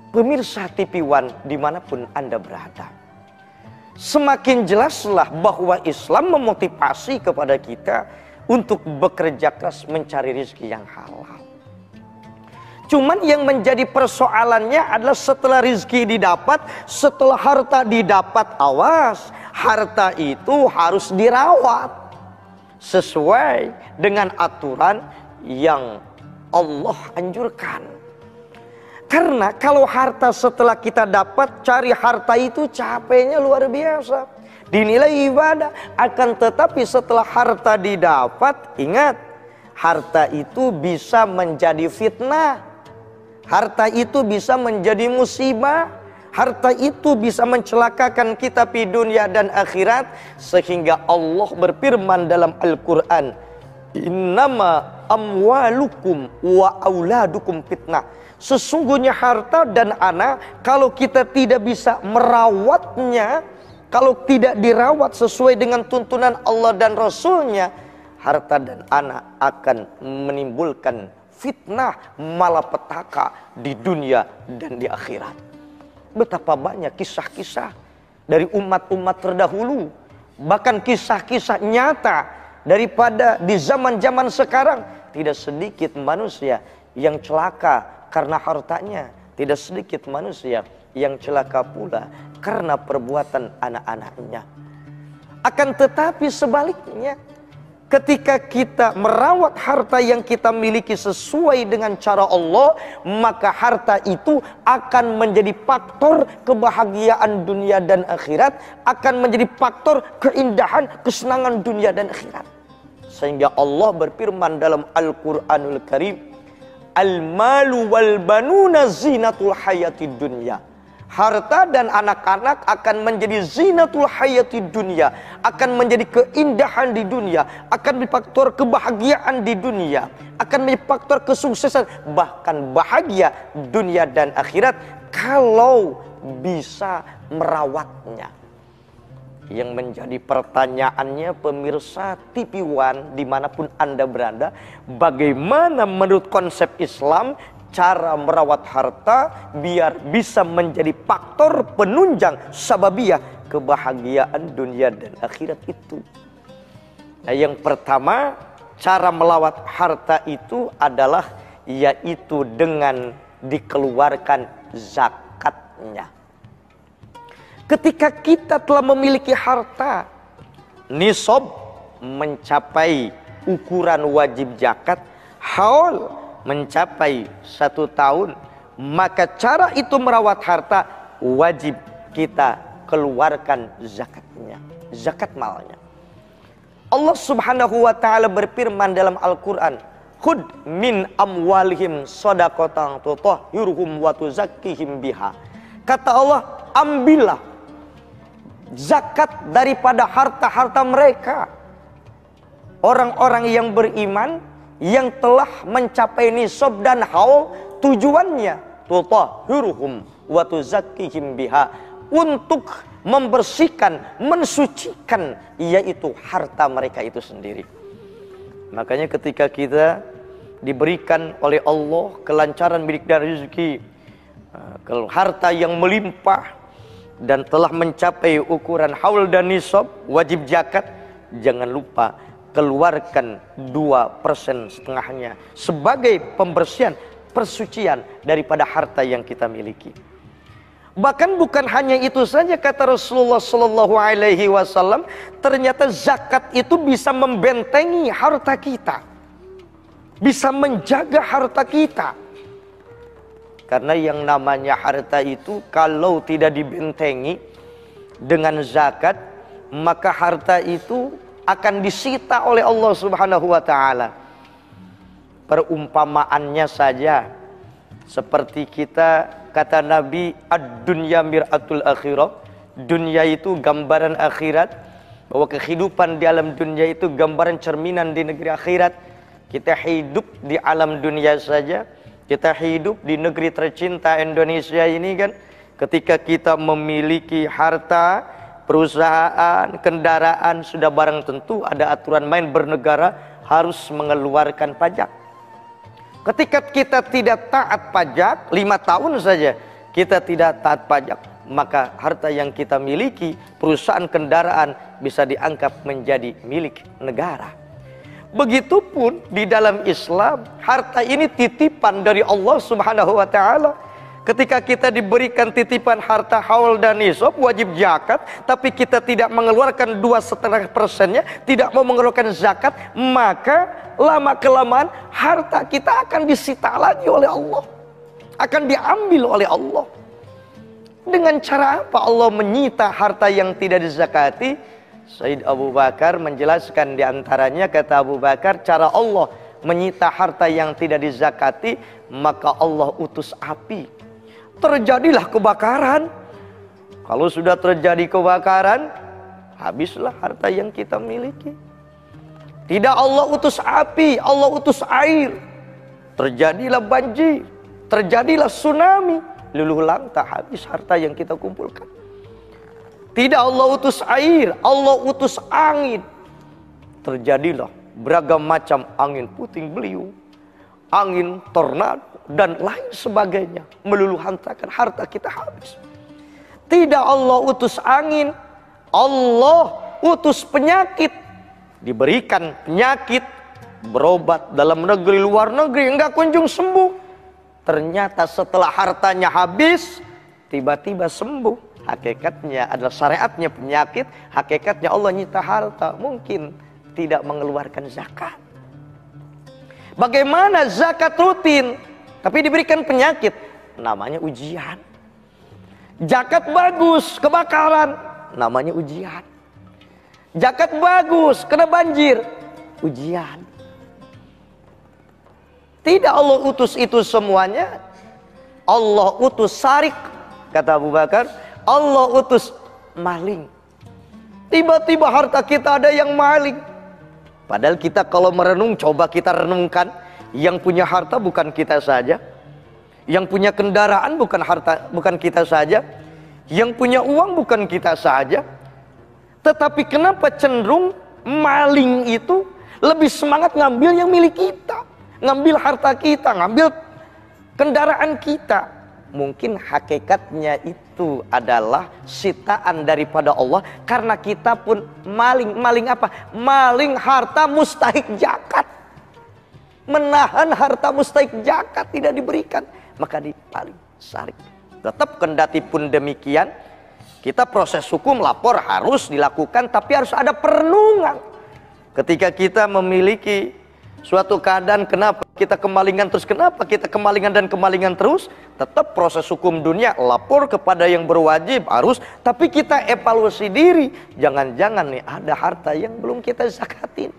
Pemirsa TV One dimanapun Anda berada, semakin jelaslah bahwa Islam memotivasi kepada kita untuk bekerja keras mencari rezeki yang halal. Cuman yang menjadi persoalannya adalah setelah rezeki didapat, setelah harta didapat, awas, harta itu harus dirawat sesuai dengan aturan yang Allah anjurkan. Karena kalau harta setelah kita dapat, cari harta itu capeknya luar biasa, dinilai ibadah. Akan tetapi setelah harta didapat, ingat, harta itu bisa menjadi fitnah, harta itu bisa menjadi musibah, harta itu bisa mencelakakan kita di dunia dan akhirat. Sehingga Allah berfirman dalam Al-Quran, innama amwalukum wa auladukum fitnah. Sesungguhnya harta dan anak, kalau kita tidak bisa merawatnya, kalau tidak dirawat sesuai dengan tuntunan Allah dan Rasulnya, harta dan anak akan menimbulkan fitnah, malapetaka di dunia dan di akhirat. Betapa banyak kisah-kisah dari umat-umat terdahulu, bahkan kisah-kisah nyata daripada di zaman-zaman sekarang. Tidak sedikit manusia yang celaka karena hartanya, tidak sedikit manusia yang celaka pula karena perbuatan anak-anaknya. Akan tetapi sebaliknya, ketika kita merawat harta yang kita miliki sesuai dengan cara Allah, maka harta itu akan menjadi faktor kebahagiaan dunia dan akhirat, akan menjadi faktor keindahan, kesenangan dunia dan akhirat. Sehingga Allah berfirman dalam Al-Quranul Karim, al-malu wal banuna zinatul hayatid dunya. Harta dan anak-anak akan menjadi zinatul hayatid dunya, akan menjadi keindahan di dunia, akan menjadi faktor kebahagiaan di dunia, akan menjadi faktor kesuksesan, bahkan bahagia dunia dan akhirat kalau bisa merawatnya. Yang menjadi pertanyaannya, pemirsa TV One dimanapun Anda berada, bagaimana menurut konsep Islam cara merawat harta biar bisa menjadi faktor penunjang sababiyah kebahagiaan dunia dan akhirat itu? Nah, yang pertama, cara melawat harta itu adalah yaitu dengan dikeluarkan zakatnya. Ketika kita telah memiliki harta, nisab mencapai ukuran wajib zakat, haul mencapai 1 tahun, maka cara itu merawat harta wajib kita keluarkan zakatnya, zakat malnya. Allah Subhanahu wa taala berfirman dalam Al-Qur'an, khud min amwalihim shadaqatan tutahhiruhum wa tuzakkihim biha. Kata Allah, ambillah zakat daripada harta-harta mereka. Orang-orang yang beriman yang telah mencapai nisab dan haul, tujuannya tutahhiruhum wa tuzakkihim biha, untuk membersihkan, mensucikan, yaitu harta mereka itu sendiri. Makanya ketika kita diberikan oleh Allah kelancaran milik dan rezeki, harta yang melimpah dan telah mencapai ukuran haul dan nisab wajib zakat, jangan lupa keluarkan 2,5% sebagai pembersihan, persucian daripada harta yang kita miliki. Bahkan bukan hanya itu saja, kata Rasulullah Shallallahu Alaihi Wasallam, ternyata zakat itu bisa membentengi harta kita, bisa menjaga harta kita. Karena yang namanya harta itu kalau tidak dibentengi dengan zakat, maka harta itu akan disita oleh Allah Subhanahu wa taala. Perumpamaannya saja seperti kita, kata Nabi, ad-dunya mir'atul akhirah, dunia itu gambaran akhirat, bahwa kehidupan di alam dunia itu gambaran cerminan di negeri akhirat. Kita hidup di alam dunia saja, kita hidup di negeri tercinta Indonesia ini kan, ketika kita memiliki harta, perusahaan, kendaraan, sudah barang tentu ada aturan main bernegara, harus mengeluarkan pajak. Ketika kita tidak taat pajak 5 tahun saja, kita tidak taat pajak, maka harta yang kita miliki, perusahaan kendaraan, bisa dianggap menjadi milik negara. Begitupun di dalam Islam, harta ini titipan dari Allah Subhanahu wa Ta'ala. Ketika kita diberikan titipan harta haul dan nisab, wajib zakat, tapi kita tidak mengeluarkan 2,5%-nya, tidak mau mengeluarkan zakat, maka lama kelamaan harta kita akan disita lagi oleh Allah, akan diambil oleh Allah. Dengan cara apa Allah menyita harta yang tidak dizakati? Sayyid Abu Bakar menjelaskan, diantaranya kata Abu Bakar, cara Allah menyita harta yang tidak dizakati, maka Allah utus api. Terjadilah kebakaran. Kalau sudah terjadi kebakaran, habislah harta yang kita miliki. Tidak Allah utus api, Allah utus air. Terjadilah banjir, terjadilah tsunami, luluh lantak habis harta yang kita kumpulkan. Tidak Allah utus air, Allah utus angin. Terjadilah beragam macam angin puting beliung, angin tornado, dan lain sebagainya, meluluh lantakkan harta kita habis. Tidak Allah utus angin, Allah utus penyakit. Diberikan penyakit, berobat dalam negeri, luar negeri, enggak kunjung sembuh. Ternyata setelah hartanya habis, tiba-tiba sembuh. Hakikatnya adalah syariatnya penyakit, hakikatnya Allah nyita harta, mungkin tidak mengeluarkan zakat. Bagaimana zakat rutin tapi diberikan penyakit? Namanya ujian. Zakat bagus, kebakaran, namanya ujian. Zakat bagus, kena banjir, ujian. Tidak Allah utus itu semuanya. Allah utus sarik, kata Abu Bakar, Allah utus maling. Tiba-tiba harta kita ada yang maling. Padahal kita kalau merenung, coba kita renungkan, yang punya harta bukan kita saja, yang punya kendaraan bukan kita saja, yang punya uang bukan kita saja. Tetapi kenapa cenderung maling itu lebih semangat ngambil yang milik kita, ngambil harta kita, ngambil kendaraan kita? Mungkin hakikatnya itu adalah sitaan daripada Allah, karena kita pun maling. Maling apa? Maling harta mustahik zakat. Menahan harta mustahik zakat tidak diberikan, maka dipaling, sarik. Tetap kendati pun demikian, kita proses hukum lapor harus dilakukan, tapi harus ada perenungan. Ketika kita memiliki suatu keadaan, kenapa kita kemalingan terus, kenapa kita kemalingan dan kemalingan terus, tetap proses hukum dunia, lapor kepada yang berwajib harus, tapi kita evaluasi diri. Jangan-jangan nih ada harta yang belum kita zakatin.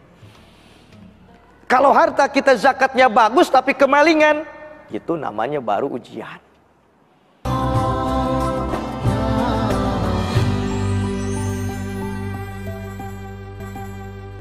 Kalau harta kita zakatnya bagus tapi kemalingan, itu namanya baru ujian.